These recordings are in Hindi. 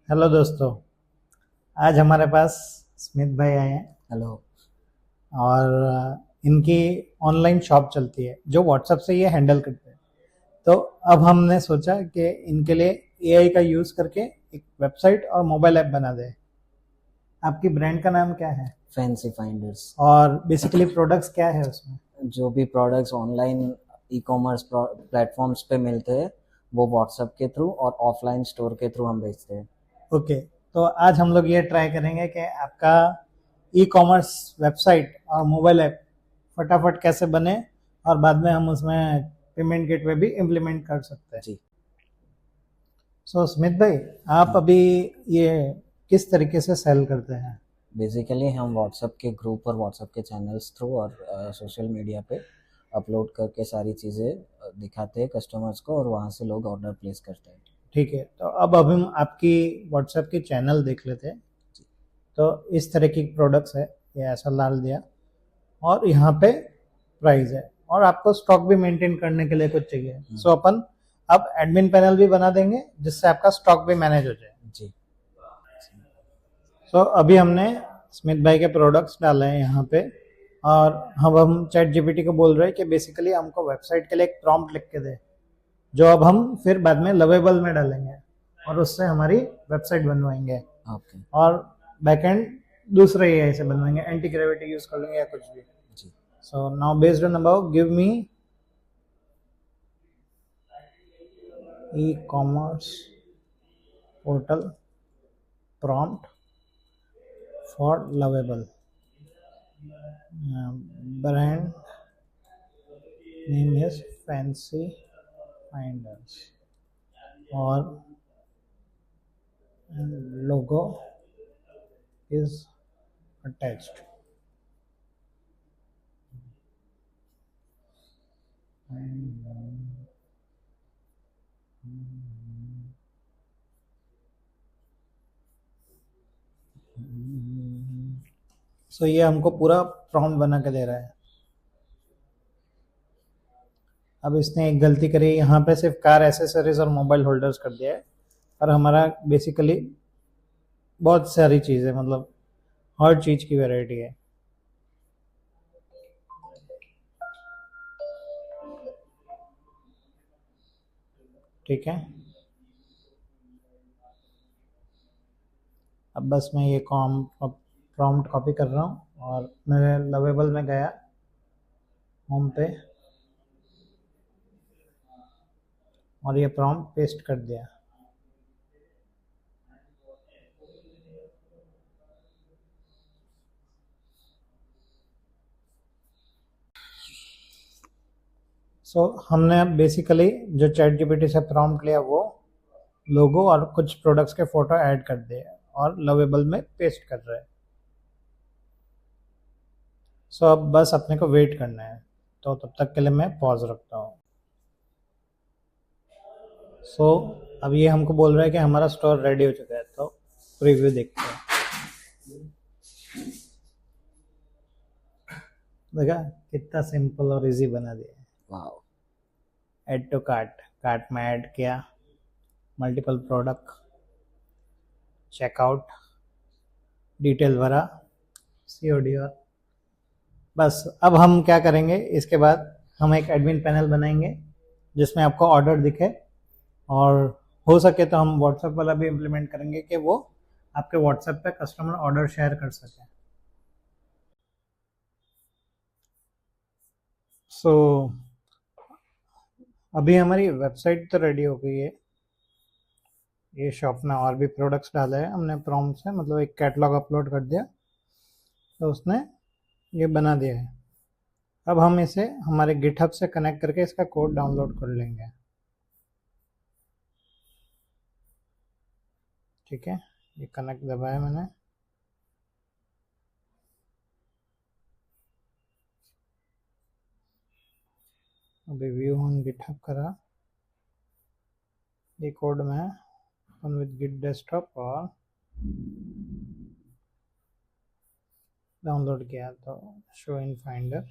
हेलो दोस्तों। आज हमारे पास स्मिथ भाई आए हैं हेलो। और इनकी ऑनलाइन शॉप चलती है जो व्हाट्सएप से ये हैंडल करते हैं। तो अब हमने सोचा कि इनके लिए एआई का यूज़ करके एक वेबसाइट और मोबाइल ऐप बना दें। आपकी ब्रांड का नाम क्या है फैंसी फाइंडर्स। और बेसिकली प्रोडक्ट्स क्या है उसमें? जो भी products online e commerce platforms पे मिलते हैं वो व्हाट्सएप के थ्रू और ऑफलाइन स्टोर के थ्रू हम बेचते हैं। ओके, तो आज हम लोग ये ट्राई करेंगे कि आपका ई कॉमर्स वेबसाइट और मोबाइल ऐप फटाफट कैसे बने और बाद में हम उसमें पेमेंट गेटवे भी इम्प्लीमेंट कर सकते हैं। जी। सो स्मिथ भाई, आप अभी ये किस तरीके से सेल करते हैं? बेसिकली हम व्हाट्सएप के ग्रुप और व्हाट्सएप के चैनल्स थ्रू और सोशल मीडिया पे अपलोड करके सारी चीज़ें दिखाते हैं कस्टमर्स को और वहाँ से लोग ऑर्डर प्लेस करते हैं। ठीक है, तो अब हम आपकी व्हाट्सएप की चैनल देख लेते हैं। जी। तो इस तरह की प्रोडक्ट्स है, ये ऐसा डाल दिया और यहाँ पे प्राइस है और आपको स्टॉक भी मेंटेन करने के लिए कुछ चाहिए। सो अपन अब एडमिन पैनल भी बना देंगे जिससे आपका स्टॉक भी मैनेज हो जाए। जी। सो अभी हमने स्मिथ भाई के प्रोडक्ट्स डाले हैं यहाँ पे और हम चैट जीपीटी को बोल रहे हैं कि बेसिकली हमको वेबसाइट के लिए एक प्रॉम्प्ट लिख के दे, जो अब हम फिर बाद में लवेबल में डालेंगे और उससे हमारी वेबसाइट बनवाएंगे ओके। और बैकएंड दूसरे एआई से बनवाएंगे, एंटी ग्रेविटी यूज कर लेंगे या कुछ भी। जी। So now based on about give me e commerce portal prompt for lovable, brand name is fancy finders और logo is attached. सो ये हमको पूरा प्रॉम्प्ट बना के दे रहा है। अब इसने एक गलती करी, यहाँ पे सिर्फ कार एसेसरीज और मोबाइल होल्डर्स कर दिया है, पर हमारा बेसिकली बहुत सारी चीज़ है, मतलब हर चीज़ की वैरायटी है। ठीक है, अब बस मैं ये प्रॉम्प्ट कॉपी कर रहा हूँ और मैं लवेबल में गया, होम पे, और ये प्रॉम्प्ट पेस्ट कर दिया। सो हमने अब बेसिकली जो चैट जीपीटी से प्रॉम्प्ट लिया वो लोगो और कुछ प्रोडक्ट्स के फोटो ऐड कर दिए और लवेबल में पेस्ट कर रहे हैं। सो अब बस अपने को वेट करना है, तो तब तक के लिए मैं पॉज रखता हूँ। सो अब ये हमको बोल रहा है कि हमारा स्टोर रेडी हो चुका है, तो प्रीव्यू देखते हैं। देखा कितना सिंपल और इजी बना दिया है। Wow. Add to cart, cart में ऐड किया, मल्टीपल प्रोडक्ट, चेकआउट, डिटेल भरा, सीओडी, और बस अब हम क्या करेंगे, इसके बाद हम एक एडमिन पैनल बनाएंगे जिसमें आपको ऑर्डर दिखे और हो सके तो हम व्हाट्सएप वाला भी इम्प्लीमेंट करेंगे कि वो आपके व्हाट्सएप पे कस्टमर ऑर्डर शेयर कर सके। सो अभी हमारी वेबसाइट तो रेडी हो गई है। ये शॉप में और भी प्रोडक्ट्स डाले हैं हमने प्रॉम्प्ट से, मतलब एक कैटलॉग अपलोड कर दिया तो उसने ये बना दिया है। अब हम इसे हमारे गिटहब से कनेक्ट करके इसका कोड डाउनलोड कर लेंगे। ठीक है, ये कनेक्ट दबाया मैंने। अभी व्यू ऑन गिटहब करा, ये कोड में ओपन विद गिट डेस्कटॉप और डाउनलोड किया तो शो इन फाइंडर।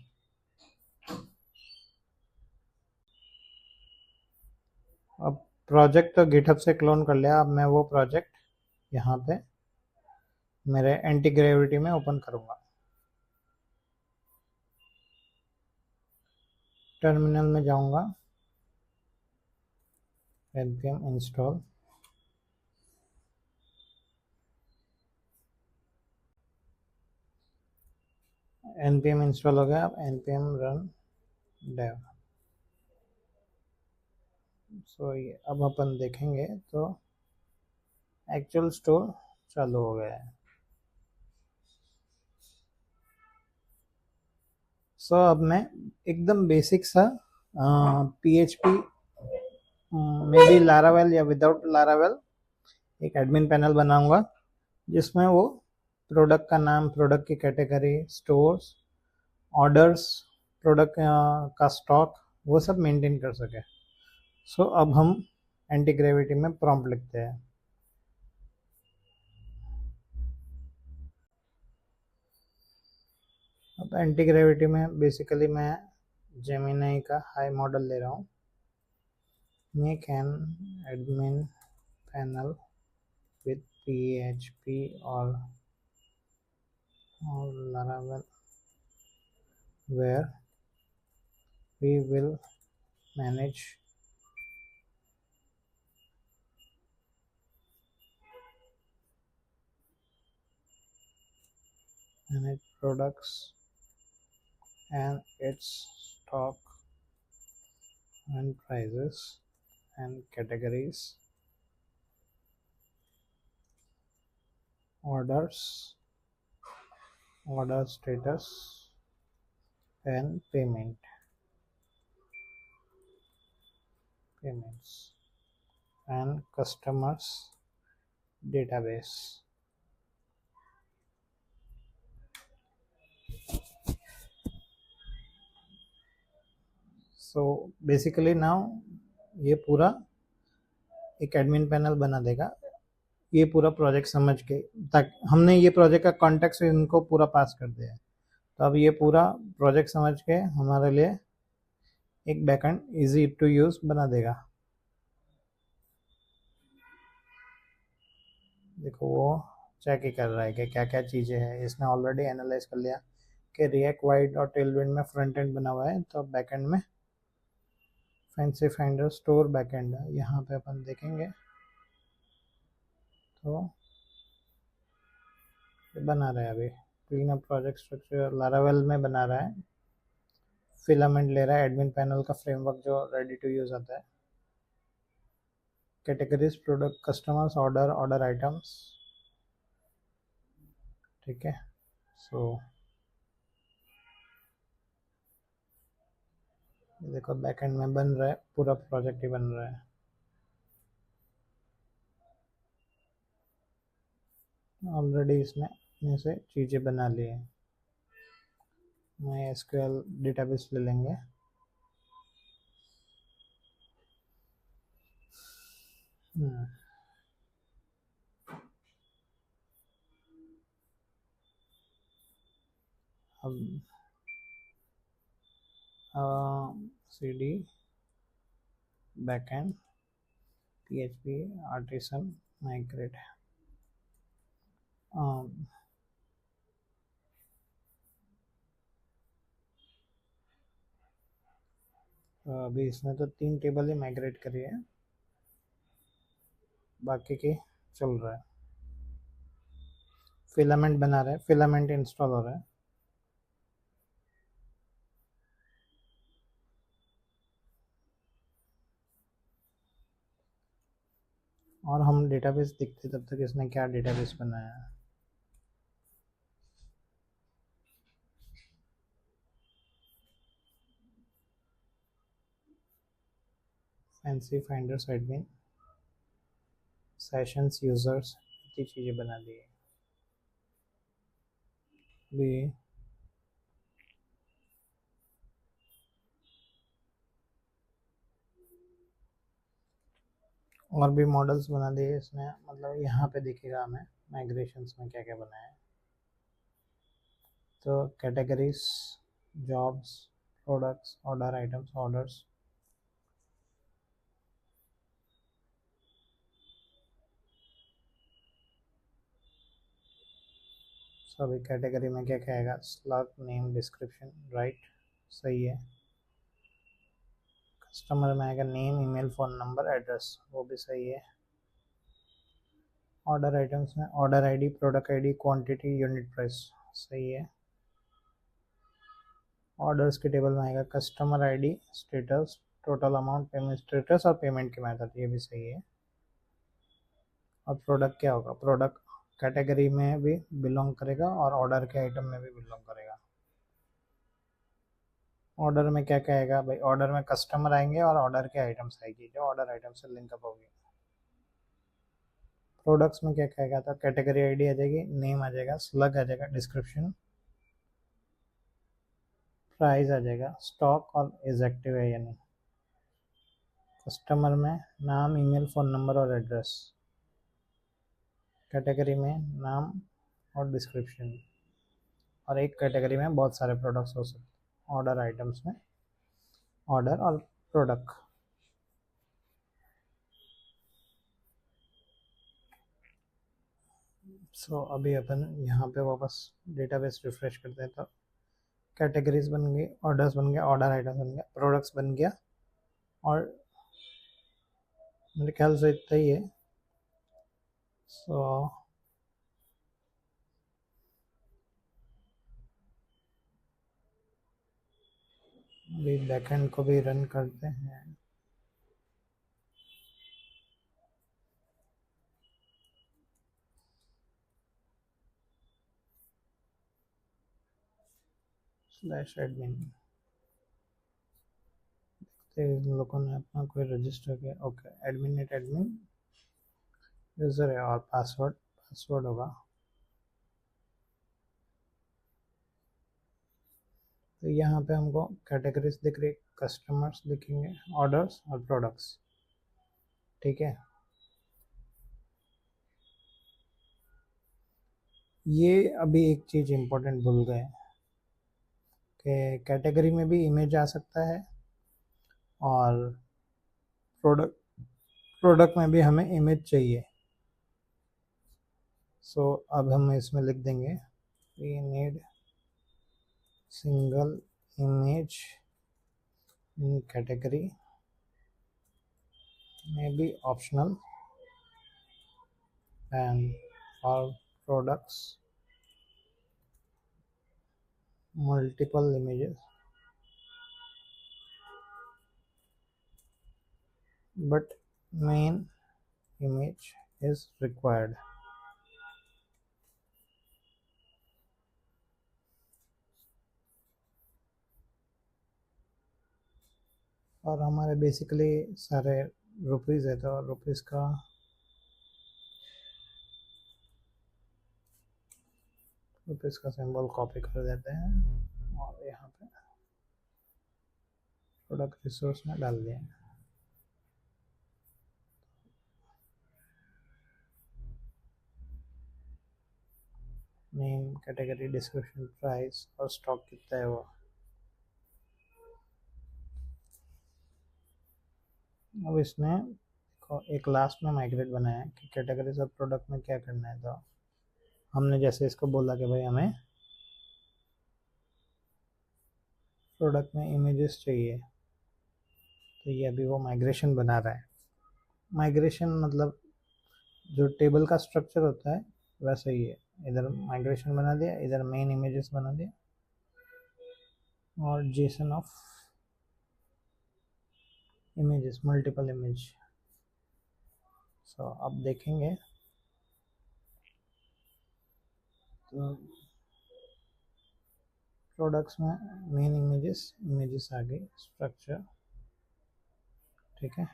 अब प्रोजेक्ट तो गिटहब से क्लोन कर लिया, अब मैं वो प्रोजेक्ट यहाँ पे मेरे एंटी ग्रेविटी में ओपन करूँगा। टर्मिनल में जाऊँगा, npm इंस्टॉल, npm इंस्टॉल हो गया। अब npm रन dev। सो ये अब अपन देखेंगे तो एक्चुअल स्टोर चालू हो गया है। सो अब मैं एकदम बेसिक सा PHP में भी लारावेल या विदाउट लारावेल एक एडमिन पैनल बनाऊंगा, जिसमें वो प्रोडक्ट का नाम, प्रोडक्ट की कैटेगरी, स्टोर्स, ऑर्डर्स, प्रोडक्ट का स्टॉक, वो सब मेंटेन कर सके। सो अब हम एंटी ग्रेविटी में प्रॉम्प्ट लिखते हैं। अब एंटी ग्रेविटी में बेसिकली मैं जेमिनी का हाई मॉडल ले रहा हूँ। Make an admin panel with PHP or Laravel where we will manage products and its stock and prices and categories, orders, order status and payments and customers database। So basically now ये पूरा एक एडमिन पैनल बना देगा, ये पूरा प्रोजेक्ट समझ के, ताकि हमने ये प्रोजेक्ट का कॉन्टेक्स्ट इनको पूरा पास कर दिया है। तो अब ये पूरा प्रोजेक्ट समझ के हमारे लिए एक बैकएंड इजी टू यूज बना देगा। देखो वो चेक ही कर रहा है कि क्या क्या चीज़ें हैं। इसने ऑलरेडी एनालाइज कर लिया कि रिएक्ट वाइड और टेलविंड में फ्रंट एंड बना हुआ है, तो अब बैकएंड में फैंसी फाइंडर स्टोर बैकएंड है। यहाँ पे अपन देखेंगे तो बना रहा है अभी clean up project structure Laravel में बना रहा है। फिलामेंट ले रहा है एडमिन पैनल का फ्रेमवर्क जो रेडी टू यूज आता है। Categories, product, customers, order, order items, ठीक है। सो देखो बैकएंड में बन रहा है, पूरा प्रोजेक्ट ही बन रहा है। ऑलरेडी इसने में से चीज़ें बना ली है। MySQL डेटाबेस ले लेंगे। अब CD backend PHP artisan migrate. अभी इसने तो 3 टेबल ही माइग्रेट करी है, बाकी की चल रहा है। फिलामेंट बना रहे हैं, फिलामेंट इंस्टॉल हो रहा है। और हम डेटाबेस दिखते तब तक इसने क्या डेटाबेस बनाया है। Fancy finders admin, sessions, users, इतनी चीज़ें बना दी है। भी और भी मॉडल्स बना दिए इसने, मतलब यहाँ पे दिखेगा हमें माइग्रेशंस में क्या क्या बनाया है। तो categories, jobs, products, order items, orders, so अभी कैटेगरी में क्या क्या आएगा, स्लग नेम डिस्क्रिप्शन, राइट, सही है। कस्टमर में आएगा name, email, phone number, address, वो भी सही है। ऑर्डर आइटम्स में order ID, product ID, quantity, unit price, सही है। ऑर्डर्स के टेबल में आएगा customer ID, status, total amount, payment status और पेमेंट के मेथड, ये भी सही है। और प्रोडक्ट क्या होगा, प्रोडक्ट कैटेगरी में भी बिलोंग करेगा और ऑर्डर के आइटम में भी बिलोंग करेगा। ऑर्डर में क्या क्या आएगा भाई, ऑर्डर में कस्टमर आएंगे और ऑर्डर के आइटम्स आएगी जो ऑर्डर आइटम से लिंकअप होगी। प्रोडक्ट्स में क्या क्या आएगा, तो कैटेगरी आईडी आ जाएगी, नेम आ जाएगा, स्लग आ जाएगा, डिस्क्रिप्शन, प्राइस आ जाएगा, स्टॉक और इज एक्टिव है या नहीं। कस्टमर में नाम, ईमेल, फ़ोन नंबर और एड्रेस। कैटेगरी में नाम और डिस्क्रिप्शन, और एक कैटेगरी में बहुत सारे प्रोडक्ट्स हो सकते। ऑर्डर आइटम्स में ऑर्डर और प्रोडक्ट। सो अभी अपन यहाँ पे वापस डेटाबेस रिफ्रेश करते हैं, तो कैटेगरीज बन गई, ऑर्डर्स बन गया, ऑर्डर आइटम्स बन गया, प्रोडक्ट्स बन गया, और मेरे ख्याल से इतना ही है। सो अभी बैकएंड को भी रन करते हैं। स्लैश एडमिन, इन लोगों ने अपना कोई रजिस्टर किया, okay, admin net admin user है और पासवर्ड पासवर्ड होगा। तो यहाँ पे हमको कैटेगरीज दिख रही, कस्टमर्स दिखेंगे, ऑर्डर्स और प्रोडक्ट्स, ठीक है। ये अभी एक चीज़ इम्पोर्टेंट भूल गए कि कैटेगरी में भी इमेज आ सकता है और प्रोडक्ट प्रोडक्ट में भी हमें इमेज चाहिए। सो अब हम इसमें लिख देंगे we need single image in category, may be optional, and for products multiple images, but main image is required। और हमारे बेसिकली सारे रुपीज़ है, तो रुपीज़ का सिंबल कॉपी कर देते हैं और यहाँ पे प्रोडक्ट रिसोर्स में डाल दिया। नेम, कैटेगरी, डिस्क्रिप्शन, प्राइस और स्टॉक कितना है वो। अब इसने एक लास्ट में माइग्रेट बनाया है कि कैटेगरीज और प्रोडक्ट में क्या करना है। तो हमने जैसे इसको बोला कि भाई हमें प्रोडक्ट में इमेजेस चाहिए, तो ये अभी वो माइग्रेशन बना रहा है। माइग्रेशन मतलब जो टेबल का स्ट्रक्चर होता है वैसा ही है, इधर माइग्रेशन बना दिया, इधर मेन इमेजेस बना दिया और JSON of images, multiple image. So अब देखेंगे तो प्रोडक्ट्स में मेन इमेजेस आ गई, स्ट्रक्चर, ठीक है।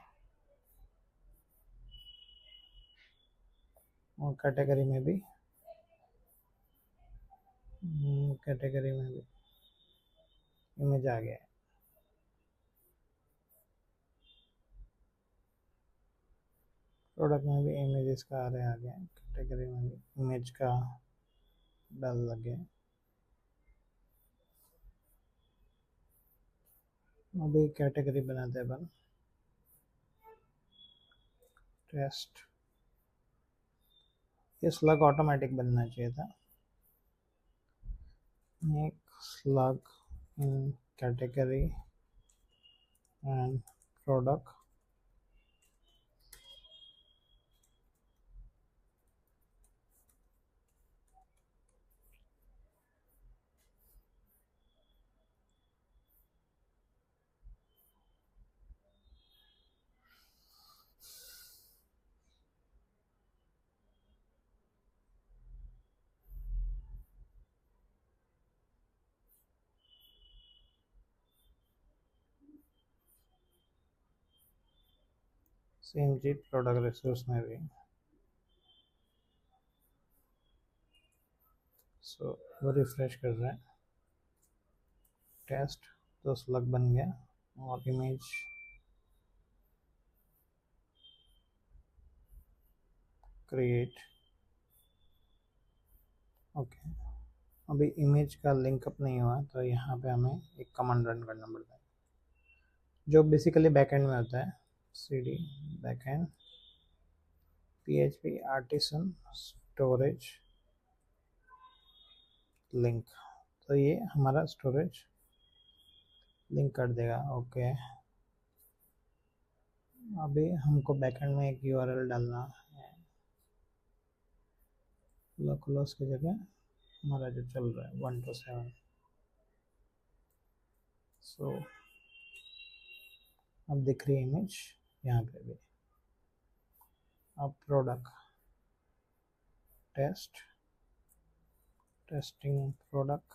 और कैटेगरी में भी इमेज आ गया है। प्रोडक्ट में भी इमेजेस का आ गया, कैटेगरी में भी इमेज का डाल लग गया। अभी कैटेगरी बनाते हैं अपन, टेस्ट। ये स्लग ऑटोमेटिक बनना चाहिए था, एक slug in category and product. Same चीज प्रोडक्ट रिसोर्स में भी। सो वो रिफ्रेश कर रहे हैं। टेस्ट तो स्लग बन गया और इमेज क्रिएट। ओके, अभी इमेज का लिंकअप नहीं हुआ तो यहाँ पे हमें एक कमांड रन करना पड़ता है जो बेसिकली बैकएंड में होता है। cd backend php artisan storage link, तो ये हमारा स्टोरेज लिंक कर देगा। ओके, अभी हमको बैकएंड में एक यूआरएल डालना है। लोकलोस की जगह हमारा जो चल रहा है 127। सो अब दिख रही है इमेज यहाँ पे भी। अब product testing product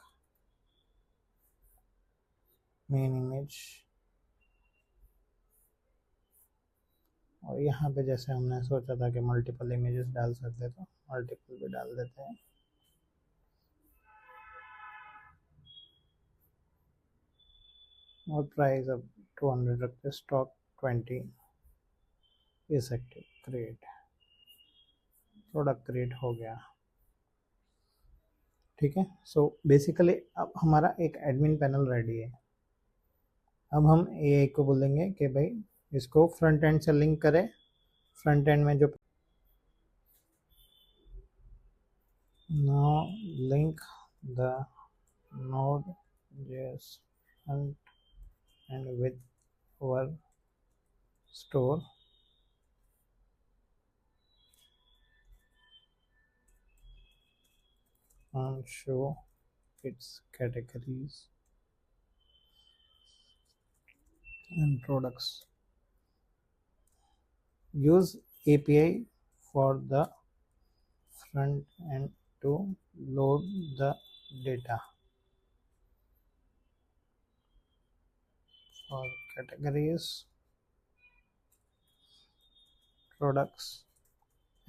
main image, और यहाँ पे जैसे हमने सोचा था कि मल्टीपल इमेजेस डाल सकते तो मल्टीपल भी डाल देते हैं। और प्राइस अब 200 रखते, stock 20 is active. Create product create हो गया। ठीक है, सो बेसिकली अब हमारा एक एडमिन पैनल रेडी है। अब हम एआई को बोलेंगे कि भाई इसको फ्रंट एंड से लिंक करे। फ्रंट एंड में जो now link the Node.js front end with our store and show its categories and products. Use API for the front end to load the data for categories, products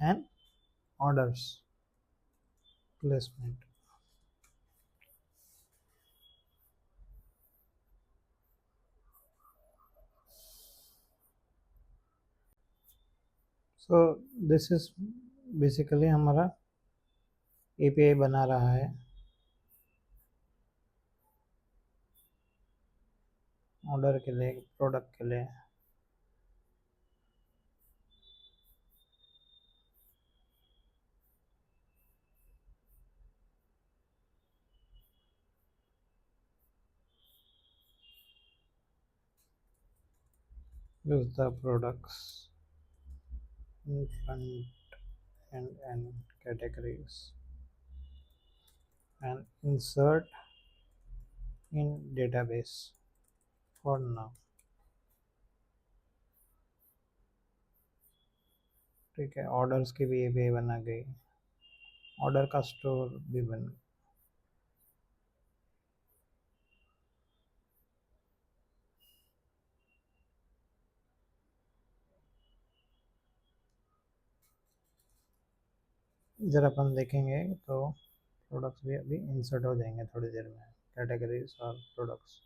and orders placement. So this is basically हमारा API बना रहा है ऑर्डर के लिए, प्रोडक्ट के लिए। Use the products in front and categories and insert in database for now। ठीक है, ऑर्डर्स की भी API बना गई, ऑर्डर का स्टोर भी बन गया। इधर अपन देखेंगे तो प्रोडक्ट्स भी अभी इंसर्ट हो जाएंगे थोड़ी देर में, कैटेगरीज और प्रोडक्ट्स।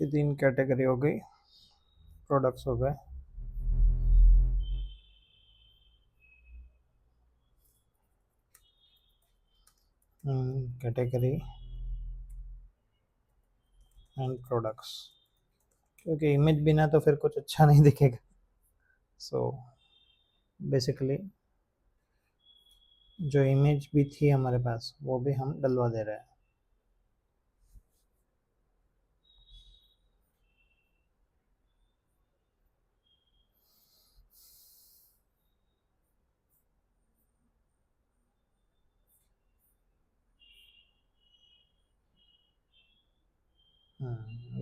ये 3 कैटेगरी हो गई, प्रोडक्ट्स हो गए। कैटेगरी एंड प्रोडक्ट्स, क्योंकि इमेज बिना तो फिर कुछ अच्छा नहीं दिखेगा। सो बेसिकली जो इमेज भी थी हमारे पास वो भी हम डलवा दे रहे हैं।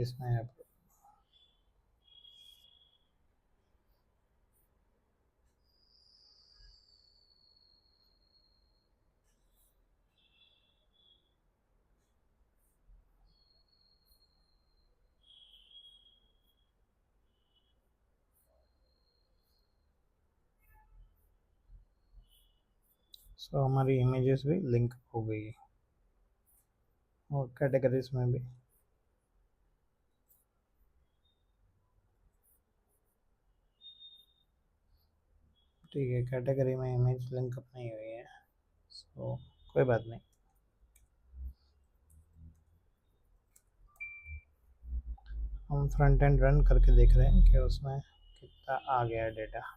इसमें है सो हमारी इमेजेस भी लिंक हो गई और कैटेगरीज में भी। ठीक है, कैटेगरी में इमेज लिंकअप नहीं हुई है, सो कोई बात नहीं। हम फ्रंट एंड रन करके देख रहे हैं कि उसमें कितना आ गया है data.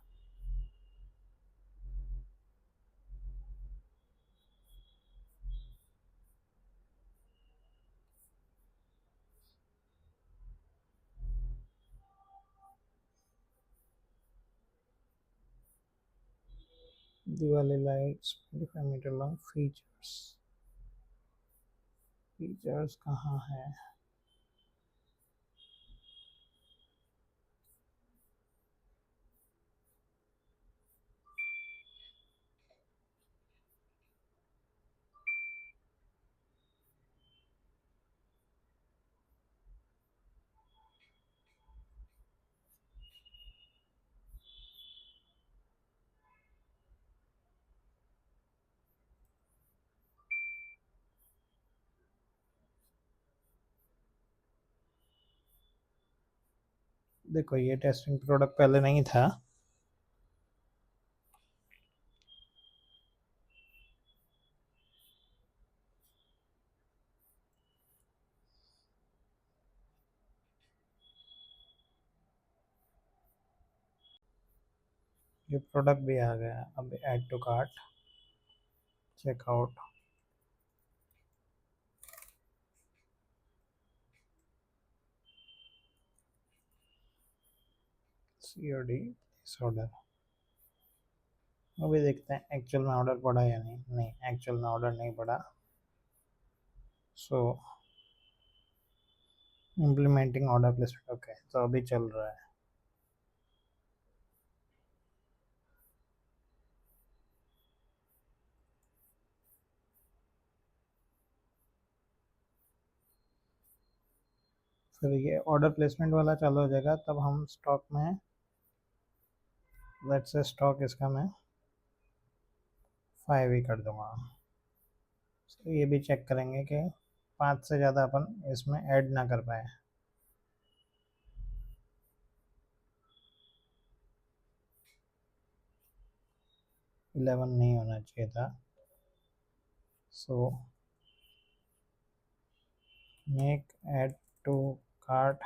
Diwali lights 25 metre long, features, features कहाँ है? देखो ये टेस्टिंग प्रोडक्ट पहले नहीं था, ये प्रोडक्ट भी आ गया। अब add to cart, checkout, COD, इस ऑर्डर। अभी देखते हैं एक्चुअल में ऑर्डर पड़ा या नहीं। नहीं, एक्चुअल में ऑर्डर नहीं पड़ा। सो इम्प्लीमेंटिंग ऑर्डर प्लेसमेंट, ओके, तो अभी चल रहा है। फिर ये ऑर्डर प्लेसमेंट वाला चालू हो जाएगा, तब हम स्टॉक में, लेट्स से स्टॉक इसका मैं 5 ही कर दूंगा। तो ये भी चेक करेंगे कि 5 से ज़्यादा अपन इसमें ऐड ना कर पाए। इलेवन नहीं होना चाहिए था। So make add to cart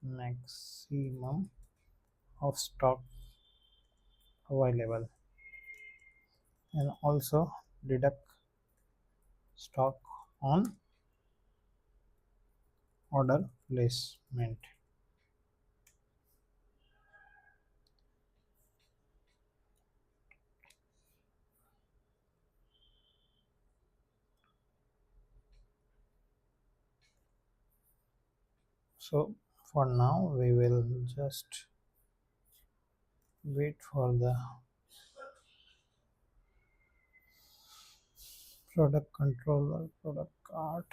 maximum of stock available and also deduct stock on order placement. So for now we will just wait for the product controller, product cart.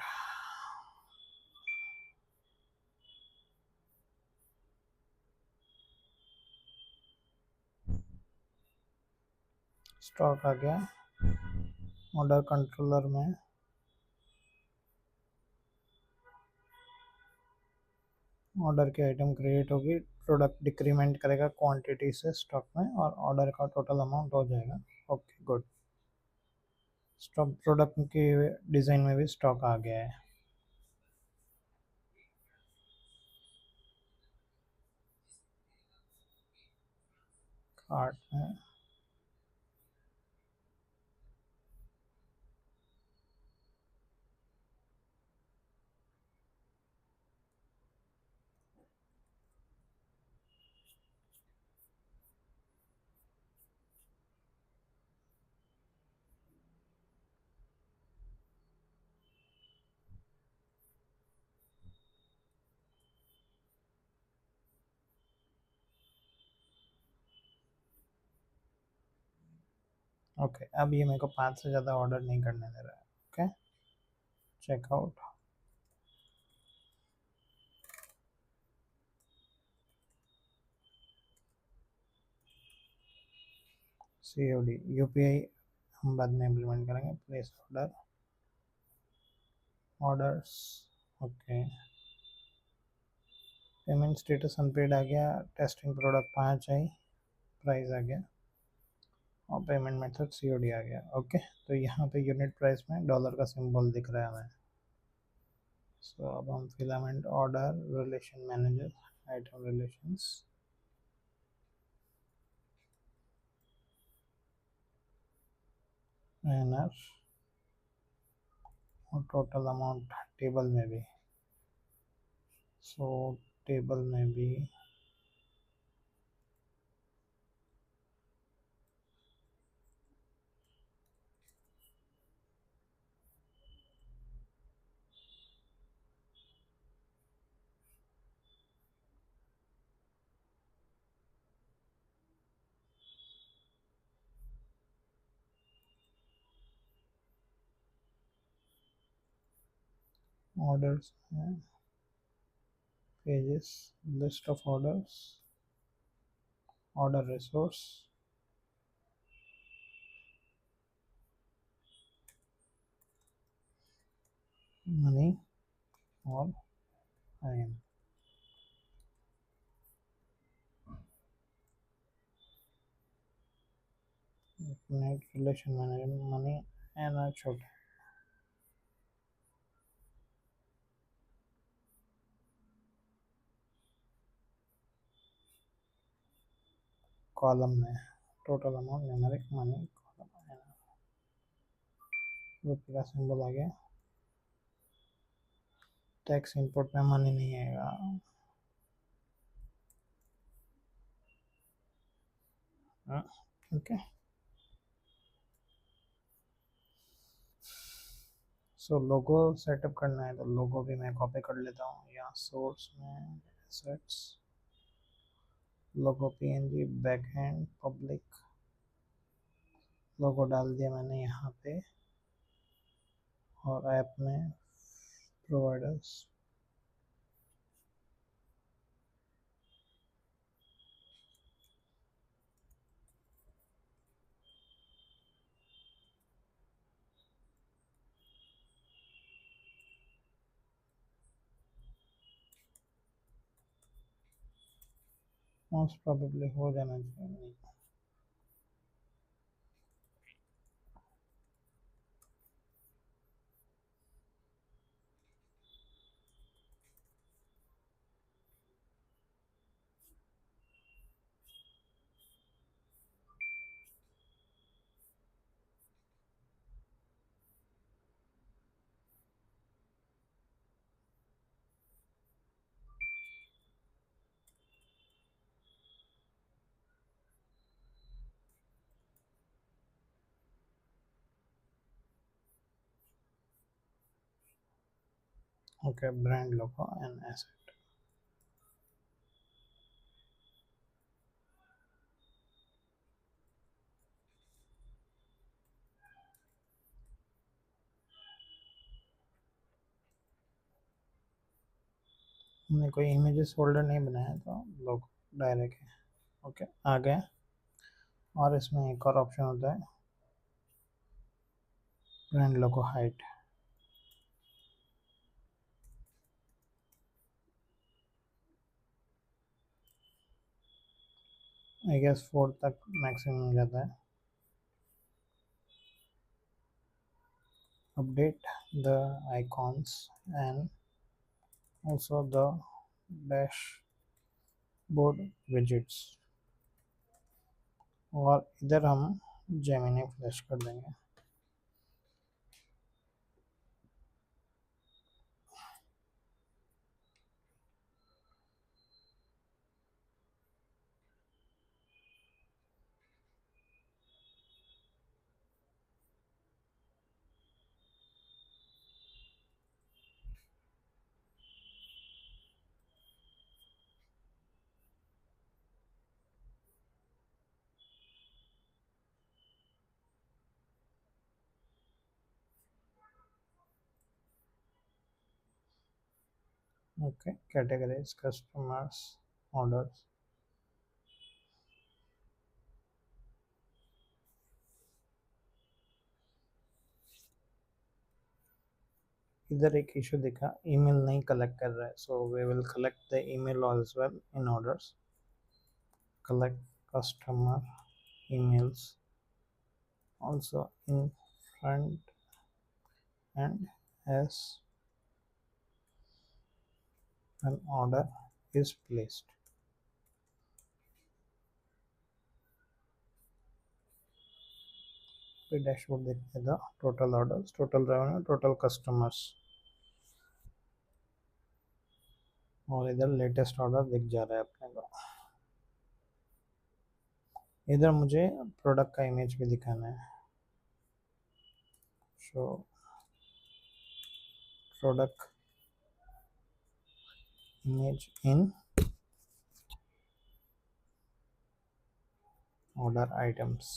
Stock आ गया ऑर्डर कंट्रोलर में। ऑर्डर की आइटम क्रिएट होगी, प्रोडक्ट डिक्रीमेंट करेगा क्वांटिटी से स्टॉक में और ऑर्डर का टोटल अमाउंट हो जाएगा। ओके गुड, स्टॉक प्रोडक्ट की डिज़ाइन में भी स्टॉक आ गया है। कार्ट में ओके, अब ये मेरे को 5 से ज़्यादा ऑर्डर नहीं करने दे रहा है। ओके, चेकआउट, COD, UPI हम बाद में इम्प्लीमेंट करेंगे। Place order, orders, okay, payment status unpaid आ गया, टेस्टिंग प्रोडक्ट 5 आई, प्राइस आ गया और पेमेंट मेथड COD आ गया। ओके, तो यहाँ पे यूनिट प्राइस में डॉलर का सिंबल दिख रहा है हमें। सो अब हम filament order relation manager, item relations, एनआर और टोटल अमाउंट टेबल में भी। सो टेबल में भी ऑर्डर्स हैं, pages, list of orders, order resource, money और आयन। नेट रिलेशन मैनेजर, मनी एनआर छोटा, कॉलम में total amount, numeric, money, column एनआर, रुपये का सिंबल आ गया। टैक्स इनपुट में मनी नहीं आएगा। ओके, सो लोगो सेटअप करना है तो लोगो भी मैं कॉपी कर लेता हूँ, यहाँ सोर्स में assets, logo PNG, back end public, logo डाल दिया मैंने यहाँ पे और ऐप में प्रोवाइडर्स, मोस्ट प्रोबेबली हो जाना चाहिए। Okay, brand logo and asset. हमने कोई इमेजेस फोल्डर नहीं बनाया तो लोगो डायरेक्ट है। ओके, आ गया। और इसमें एक और ऑप्शन होता है, brand logo height. I guess 4 तक मैक्सिमम जाता है. Update the icons and also the dashboard widgets. और इधर हम जेमिनी फ्लैश कर देंगे. Okay, categories, customers, orders. इधर एक इशू दिखा, ईमेल नहीं कलेक्ट कर रहा है, so we will collect the email as well in orders. Collect customer emails also in front and as an order is placed. फिर डैशबोर्ड देखते हैं, total orders, total revenue, total customers, और इधर लेटेस्ट ऑर्डर दिख जा रहा है अपने को. इधर मुझे प्रोडक्ट का इमेज भी दिखाना है. Show product image in order items.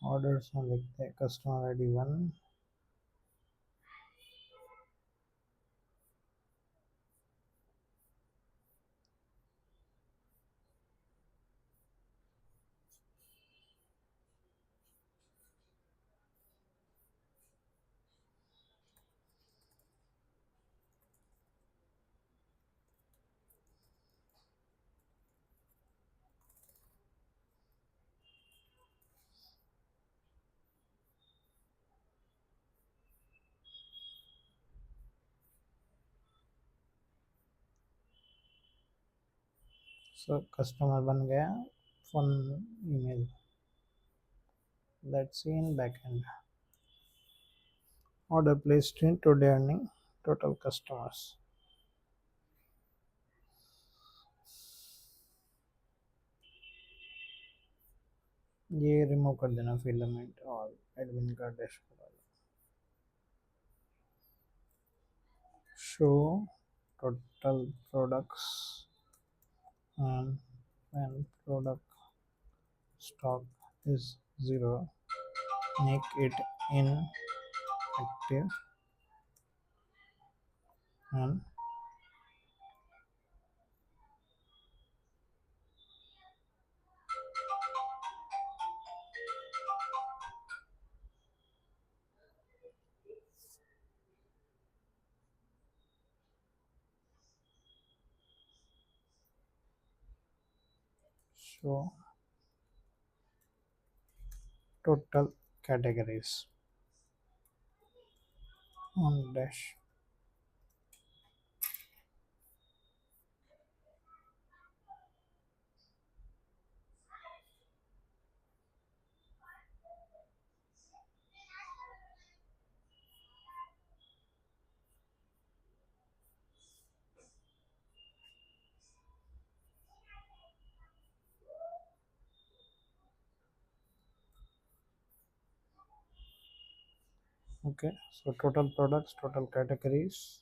Orders में देखते हैं कस्टमर आईडी 1, सो कस्टमर बन गया. Phone email, let's see in backend. Order placed in today earning, total customers. ये रिमूव कर देना फिलामेंट और एडमिन का dashboard. Show total products and when product stock is 0, make it inactive and show total categories on dash. Okay, so total products, total categories,